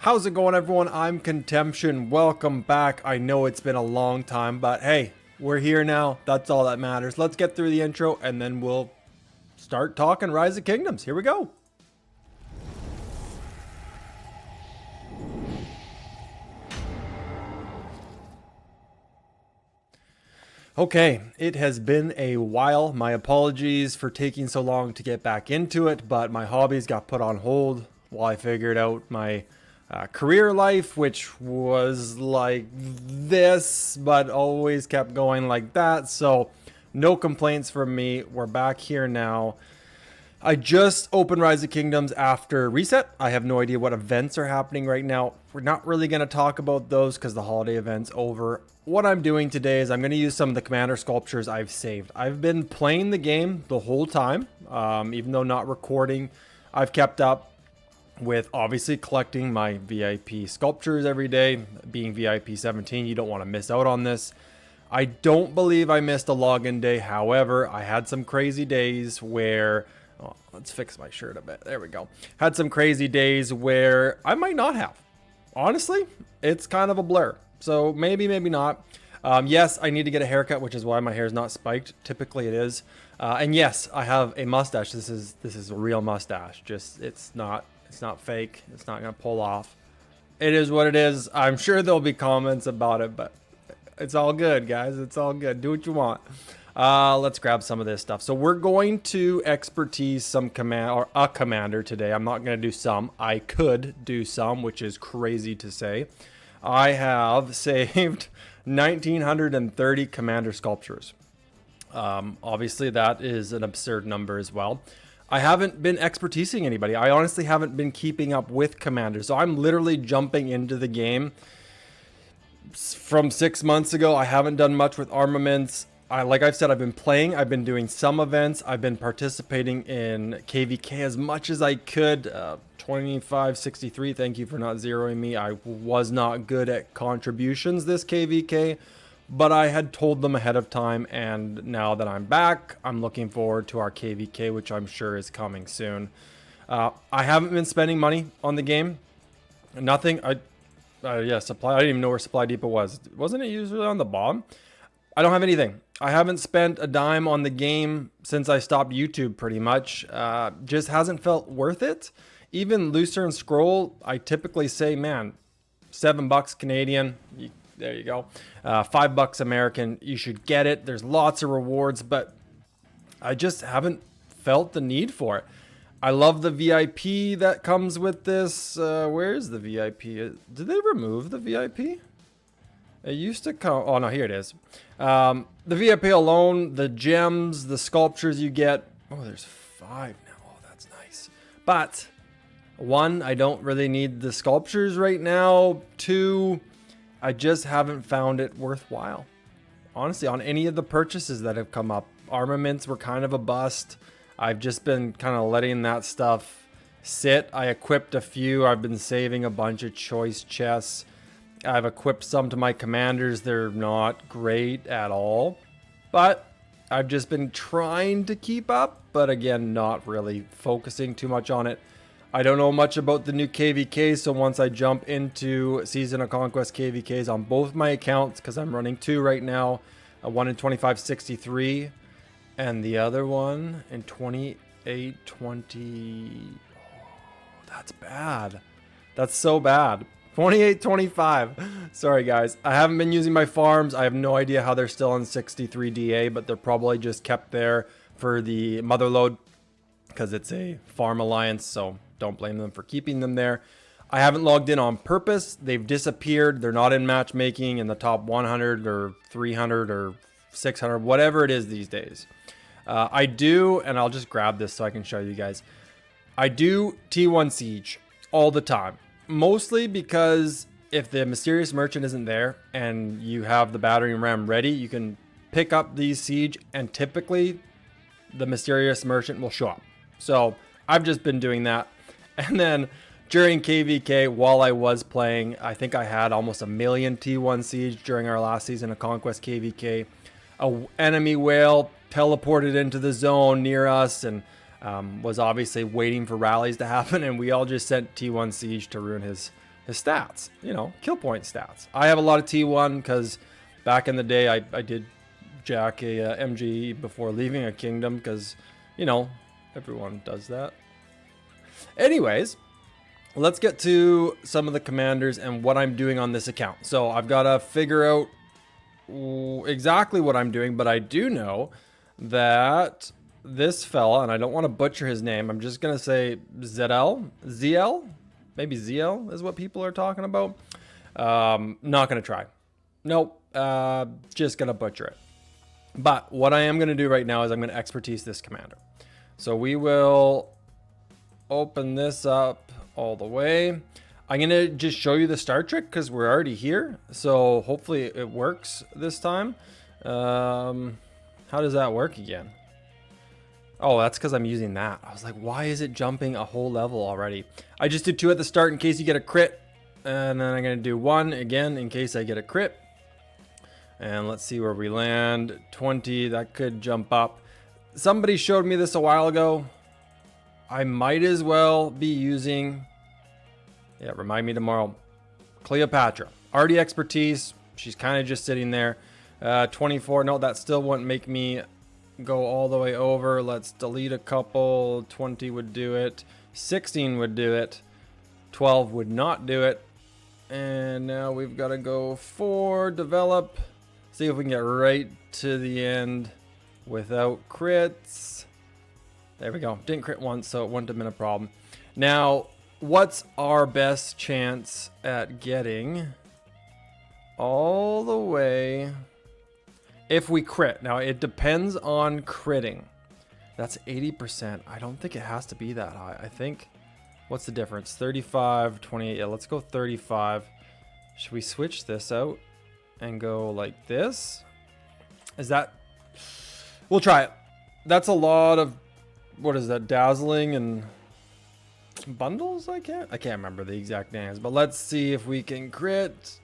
How's it going, everyone? I'm Contemption. Welcome back. I know it's been a long time, but hey, we're here now. That's all that matters. Let's get through the intro and then we'll start talking Rise of Kingdoms. Here we go. Okay, it has been a while. My apologies for taking so long to get back into it, but my hobbies got put on hold while I figured out my career life, which was like this, but always kept going like that. So no complaints from me. We're back here now. I just opened Rise of Kingdoms after reset. I have no idea what events are happening right now. We're not really going to talk about those because the holiday event's over. What I'm doing today is I'm going to use some of the commander sculptures I've saved. I've been playing the game the whole time, even though not recording. I've kept up with obviously collecting my VIP sculptures every day. Being VIP 17, you don't want to miss out on this. I don't believe I missed a login day. However, I had some crazy days where... Oh, let's fix my shirt a bit. There we go. Had some crazy days where I might not have. Honestly, it's kind of a blur. So maybe, maybe not. Yes, I need to get a haircut, which is why my hair is not spiked. Typically it is. And yes, I have a mustache. This is a real mustache. Just it's not fake. It's not gonna pull off. It is what it is. I'm sure there'll be comments about it, but it's all good, guys. It's all good. Do what you want. Let's grab some of this stuff. So we're going to expertise some a commander today. I'm not going to do some. I could do some, which is crazy to say. I have saved 1,930 commander sculptures. Obviously, that is an absurd number as well. I haven't been expertising anybody. I honestly haven't been keeping up with commanders. So I'm literally jumping into the game. From 6 months ago, I haven't done much with armaments. Like I've said, I've been playing, I've been doing some events, I've been participating in KVK as much as I could. 2563, thank you for not zeroing me. I was not good at contributions this KVK, but I had told them ahead of time, and now that I'm back, I'm looking forward to our KVK, which I'm sure is coming soon. I haven't been spending money on the game. Nothing. Yeah, supply. I didn't even know where Supply Depot was. Wasn't it usually on the bottom? I don't have anything. I haven't spent a dime on the game since I stopped YouTube pretty much. Just hasn't felt worth it. Even Lucerne Scroll, I typically say, man, $7 Canadian. There you go. $5 American. You should get it. There's lots of rewards, but I just haven't felt the need for it. I love the VIP that comes with this. Where's the VIP? Did they remove the VIP? It used to come. Oh no, here it is. The VIP alone, the gems, the sculptures you get. Oh, there's 5 now. Oh, that's nice. But 1, I don't really need the sculptures right now. 2, I just haven't found it worthwhile. Honestly, on any of the purchases that have come up, armaments were kind of a bust. I've just been kind of letting that stuff sit. I equipped a few. I've been saving a bunch of choice chests. I've equipped some to my commanders. They're not great at all, but I've just been trying to keep up, but again, not really focusing too much on it. I don't know much about the new KVK, so once I jump into Season of Conquest KVKs on both my accounts, because I'm running 2 right now, one in 2563 and the other one in 2820. Oh, that's bad. That's so bad. 2825. Sorry guys, I haven't been using my farms. I have no idea how they're still on 63 DA, but they're probably just kept there for the mother load because it's a farm alliance, so don't blame them for keeping them there. I haven't logged in on purpose. They've disappeared. They're not in matchmaking in the top 100 or 300 or 600, whatever it is these days. I do, and I'll just grab this so I can show you guys. I do T1 Siege all the time. Mostly because if the Mysterious Merchant isn't there and you have the battering ram ready, you can pick up these siege and typically the Mysterious Merchant will show up. So I've just been doing that. And then during KVK, while I was playing, I think I had almost 1 million T1 siege during our last season of Conquest KVK. A enemy whale teleported into the zone near us and was obviously waiting for rallies to happen, and we all just sent T1 Siege to ruin his his stats, you know, kill point stats. I have a lot of T1 because back in the day I did jack a MGE before leaving a kingdom because, you know, everyone does that. Anyways, let's get to some of the commanders and what I'm doing on this account. So I've got to figure out exactly what I'm doing, but I do know that this fella, and I don't want to butcher his name, I'm just going to say ZL, maybe ZL is what people are talking about. Not going to try. Nope, just going to butcher it. But what I am going to do right now is I'm going to expertise this commander. So we will open this up all the way. I'm going to just show you the star trick because we're already here. So hopefully it works this time. How does that work again? Oh, that's because I'm using that. I was like, why is it jumping a whole level already? I just did 2 at the start in case you get a crit. And then I'm going to do 1 again in case I get a crit. And let's see where we land. 20, that could jump up. Somebody showed me this a while ago. I might as well be using, yeah, remind me tomorrow, Cleopatra. Already expertise. She's kind of just sitting there. 24, no, that still wouldn't make me go all the way over. Let's delete a couple. 20 would do it. 16 would do it. 12 would not do it. And now we've got to go 4, develop. See if we can get right to the end without crits. There we go. Didn't crit once, so it wouldn't have been a problem. Now, what's our best chance at getting all the way if we crit? Now, it depends on critting. That's 80%. I don't think it has to be that high. I think, what's the difference? 35, 28. Yeah, let's go 35. Should we switch this out and go like this? Is that... We'll try it. That's a lot of... What is that? Dazzling and bundles? I can't remember the exact names, but let's see if we can crit.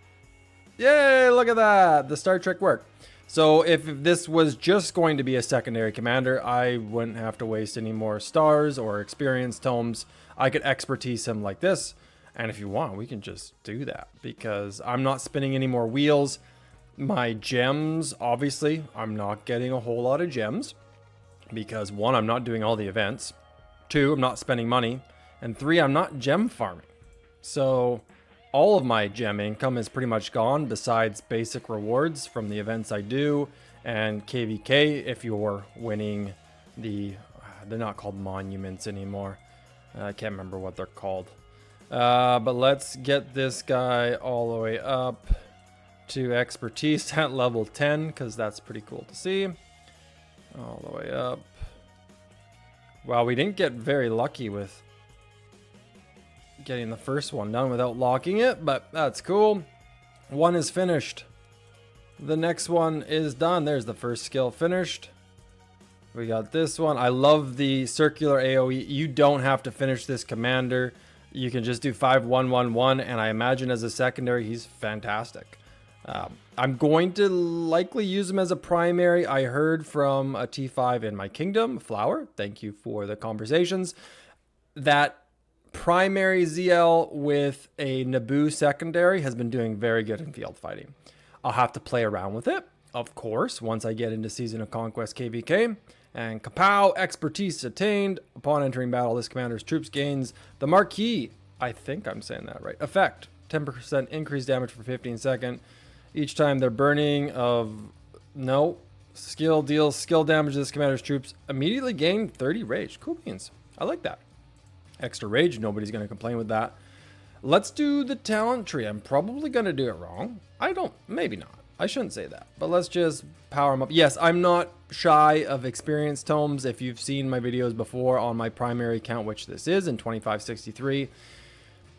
Yay, look at that. The star trick worked. So if this was just going to be a secondary commander, I wouldn't have to waste any more stars or experience tomes. I could expertise him like this. And if you want, we can just do that because I'm not spinning any more wheels. My gems, obviously, I'm not getting a whole lot of gems. Because 1, I'm not doing all the events. 2, I'm not spending money. And 3, I'm not gem farming. So all of my gem income is pretty much gone besides basic rewards from the events I do. And KVK if you're winning the... they're not called monuments anymore. I can't remember what they're called. But let's get this guy all the way up to expertise at level 10. Because that's pretty cool to see. All the way up. Wow, we didn't get very lucky with getting the first one done without locking it, but that's cool. 1 is finished. The next one is done. There's the first skill finished. We got this one. I love the circular AoE. You don't have to finish this commander. You can just do 5-1-1-1, and I imagine as a secondary, he's fantastic. I'm going to likely use him as a primary. I heard from a T5 in my kingdom, Flower, thank you for the conversations, that primary ZL with a Nebu secondary has been doing very good in field fighting. I'll have to play around with it, of course, once I get into Season of Conquest KVK. And kapow, expertise attained. Upon entering battle, this commander's troops gains the Marquis, I think I'm saying that right, effect. 10% increased damage for 15 seconds. Each time they're burning of... No. Skill deals skill damage to this commander's troops. Immediately gain 30 rage. Cool beans. I like that. Extra rage. Nobody's going to complain with that. Let's do the talent tree. I'm probably going to do it wrong. Maybe not. I shouldn't say that. But let's just power them up. Yes, I'm not shy of experience tomes. If you've seen my videos before on my primary account, which this is in 2563,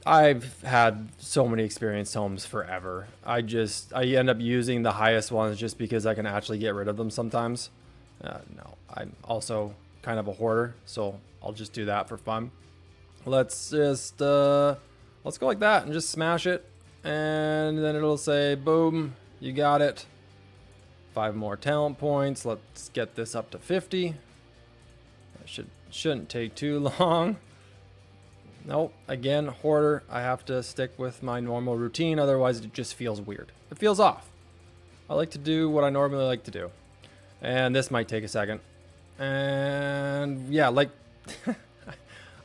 I've had so many experience tomes forever. I end up using the highest ones just because I can actually get rid of them sometimes. No, I'm also kind of a hoarder, so I'll just do that for fun. Let's just let's go like that and just smash it, and then it'll say boom, you got it. 5 more talent points. Let's get this up to 50. That shouldn't take too long. Nope. Again, hoarder. I have to stick with my normal routine. Otherwise, it just feels weird. It feels off. I like to do what I normally like to do. And this might take a second. And yeah, like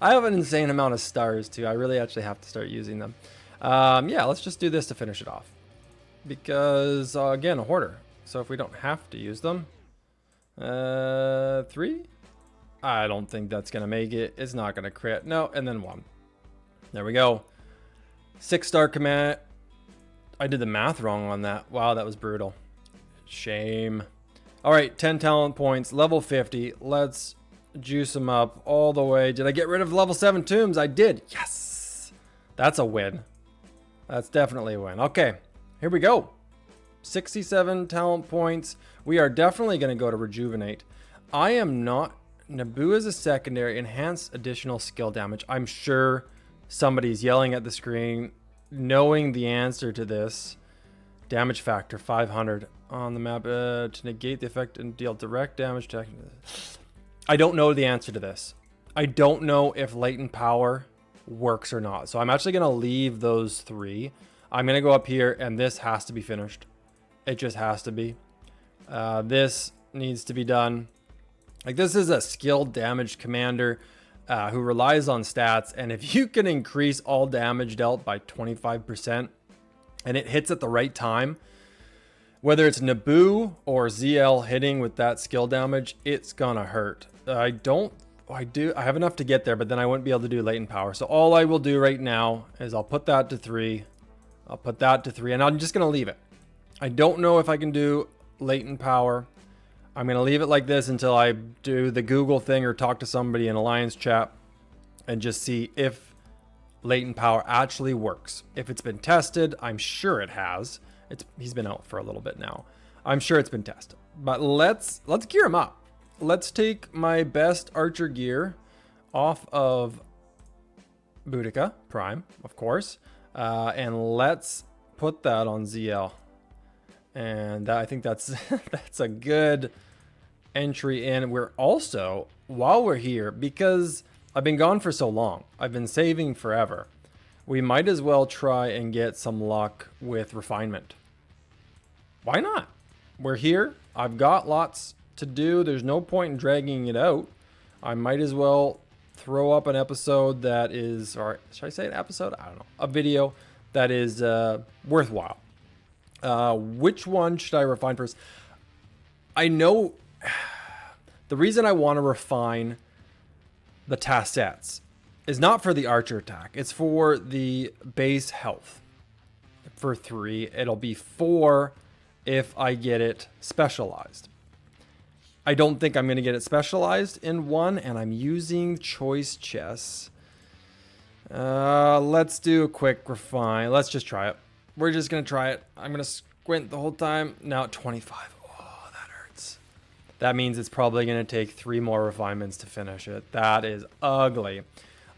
I have an insane amount of stars too. I really actually have to start using them. Yeah, let's just do this to finish it off. Because again, a hoarder. So if we don't have to use them, 3. I don't think that's gonna make it. It's not gonna crit. No, and then 1. There we go. 6-star command. I did the math wrong on that. Wow, that was brutal. Shame. All right, 10 talent points, level 50. Let's juice them up all the way. Did I get rid of level 7 tombs? I did. Yes. That's a win. That's definitely a win. Okay, here we go. 67 talent points. We are definitely going to go to rejuvenate. I am not. Nebu is a secondary. Enhance additional skill damage. I'm sure somebody's yelling at the screen, knowing the answer to this. Damage factor 500 on the map to negate the effect and deal direct damage to. I don't know the answer to this. I don't know if latent power works or not. So I'm actually going to leave those 3. I'm going to go up here and this has to be finished. It just has to be. This needs to be done. Like, this is a skilled damage commander who relies on stats. And if you can increase all damage dealt by 25% and it hits at the right time, whether it's Nebu or ZL hitting with that skill damage, it's gonna hurt. I have enough to get there, but then I wouldn't be able to do latent power. So all I will do right now is I'll put that to 3. I'll put that to 3, and I'm just gonna leave it. I don't know if I can do latent power. I'm gonna leave it like this until I do the Google thing or talk to somebody in Alliance chat and just see if latent power actually works. If it's been tested, I'm sure it has. He's been out for a little bit now. I'm sure it's been tested. But let's gear him up. Let's take my best archer gear off of Boudica Prime, of course, and let's put that on ZL. And I think that's that's a good entry in. We're also, while we're here, because I've been gone for so long, I've been saving forever, we might as well try and get some luck with refinement. Why not? We're here. I've got lots to do. There's no point in dragging it out. I might as well throw up an episode that is, or should I say an episode? I don't know. A video that is worthwhile. Which one should I refine first? I know the reason I want to refine the tassets is not for the archer attack. It's for the base health. For 3, it'll be 4 if I get it specialized. I don't think I'm going to get it specialized in 1, and I'm using choice chess. Let's do a quick refine. Let's just try it. We're just going to try it. I'm going to squint the whole time. Now at 25. Oh, that hurts. That means it's probably going to take 3 more refinements to finish it. That is ugly.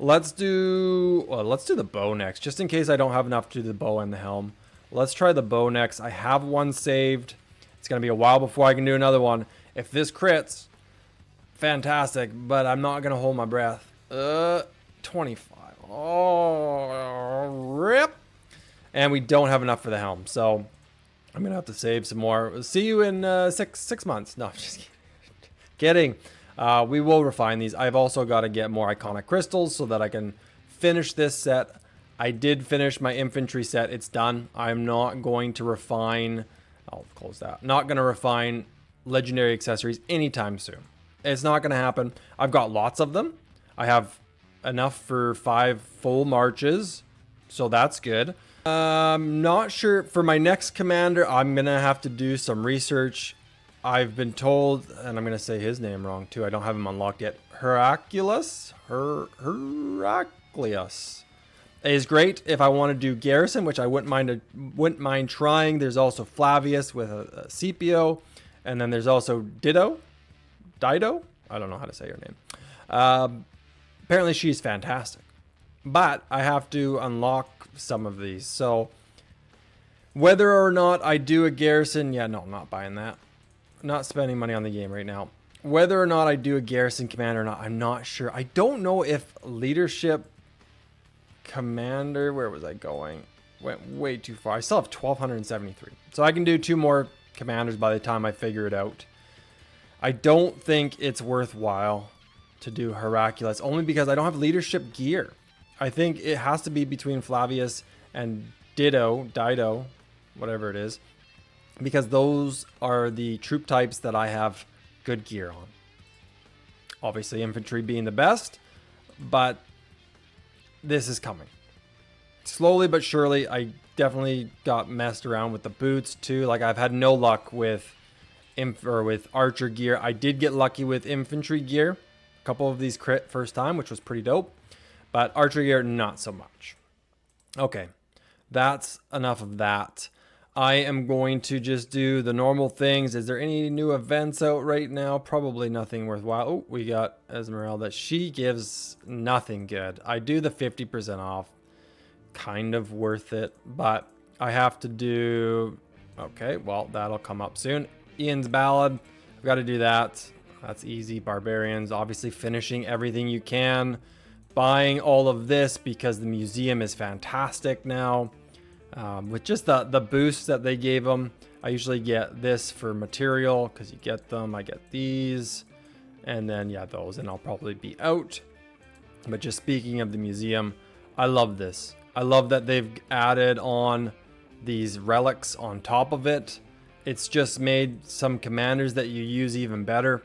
Let's do the bow next, just in case I don't have enough to do the bow and the helm. Let's try the bow next. I have one saved. It's going to be a while before I can do another one. If this crits, fantastic, but I'm not going to hold my breath. 25. Oh, rip. And we don't have enough for the helm, so I'm going to have to save some more. See you in 6 months. No, I'm just kidding. We will refine these. I've also got to get more iconic crystals so that I can finish this set. I did finish my infantry set. It's done. I'm not going to refine. I'll close that. Not going to refine legendary accessories anytime soon. It's not going to happen. I've got lots of them. I have enough for 5 full marches, so that's good. Not sure for my next commander. I'm going to have to do some research. I've been told, and I'm going to say his name wrong too. I don't have him unlocked yet. Heraclius is great if I want to do garrison, which I wouldn't mind trying. There's also Flavius with a CPO, and then there's also Dido. I don't know how to say her name. Apparently she's fantastic, but I have to unlock some of these. So whether or not I do a garrison, yeah, no, I'm not buying that. Not spending money on the game right now. Whether or not I do a garrison commander or not, I'm not sure. I don't know if leadership Commander. Where was I going? Went way too far. I still have 1,273. So I can do 2 more commanders by the time I figure it out. I don't think it's worthwhile to do Hercules, only because I don't have leadership gear. I think it has to be between Flavius and Dido, whatever it is, because those are the troop types that I have good gear on. Obviously, infantry being the best, but this is coming. Slowly but surely, I definitely got messed around with the boots too. Like, I've had no luck with archer gear. I did get lucky with infantry gear. A couple of these crit first time, which was pretty dope. But archer gear, not so much. Okay, that's enough of that. I am going to just do the normal things. Is there any new events out right now? Probably nothing worthwhile. Oh, we got Esmeralda. She gives nothing good. I do the 50% off. Kind of worth it, but I have to do... Okay, well, that'll come up soon. Ian's Ballad. I've got to do that. That's easy. Barbarians. Obviously finishing everything you can. Buying all of this because the museum is fantastic now. With just the boosts that they gave them, I usually get this for material because you get them. I get these, and then yeah, those, and I'll probably be out. But just speaking of the museum, I love this. I love that they've added on these relics on top of it. It's just made some commanders that you use even better.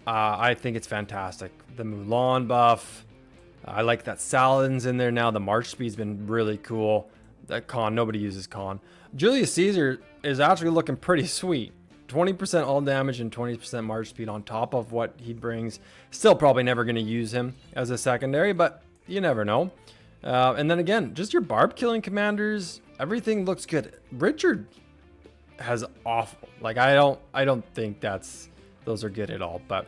I think it's fantastic. The Mulan buff. I like that Saladin's in there now. The march speed's been really cool. That Khan, nobody uses Khan. Julius Caesar is actually looking pretty sweet. 20% all damage and 20% march speed on top of what he brings. Still probably never going to use him as a secondary, but you never know. And then again, just your barb killing commanders, everything looks good. Richard has awful. Like, I don't think those are good at all, but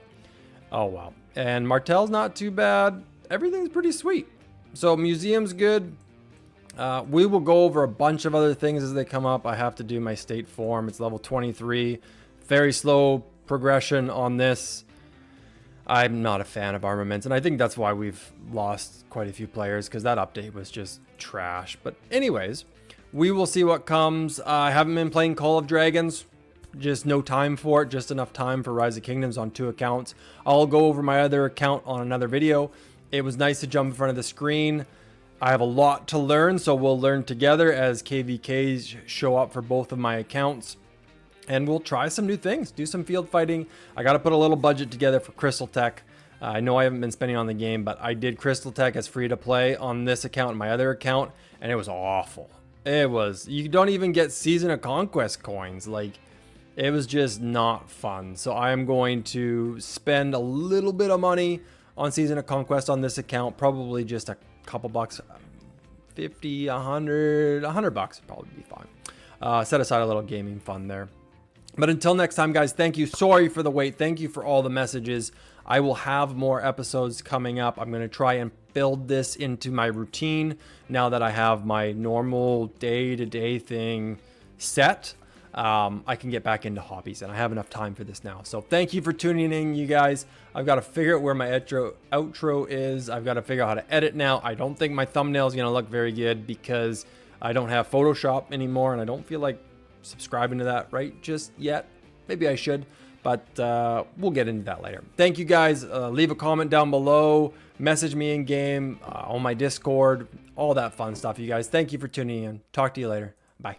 oh well. And Martel's not too bad. Everything's pretty sweet. So museum's good. We will go over a bunch of other things as they come up. I have to do my state form. It's level 23. Very slow progression on this. I'm not a fan of armaments, and I think that's why we've lost quite a few players, because that update was just trash. But anyways, we will see what comes. I haven't been playing Call of Dragons. Just no time for it. Just enough time for Rise of Kingdoms on 2 accounts. I'll go over my other account on another video. It was nice to jump in front of the screen. I have a lot to learn, so we'll learn together as KVKs show up for both of my accounts. And we'll try some new things, do some field fighting. I got to put a little budget together for Crystal Tech. I know I haven't been spending on the game, but I did Crystal Tech as free to play on this account and my other account, and it was awful. It was, you don't even get Season of Conquest coins. Like, it was just not fun. So I am going to spend a little bit of money on Season of Conquest on this account, probably just a couple bucks, 50, 100 bucks would probably be fine. Set aside a little gaming fun there. But until next time, guys, thank you. Sorry for the wait. Thank you for all the messages. I will have more episodes coming up. I'm going to try and build this into my routine now that I have my normal day-to-day thing set. I can get back into hobbies, and I have enough time for this now. So thank you for tuning in, you guys. I've got to figure out where my outro is. I've got to figure out how to edit now. I don't think my thumbnail is going to look very good because I don't have Photoshop anymore, and I don't feel like subscribing to that right just yet. Maybe I should, but we'll get into that later. Thank you, guys. Leave a comment down below. Message me in game, on my Discord, all that fun stuff, you guys. Thank you for tuning in. Talk to you later. Bye.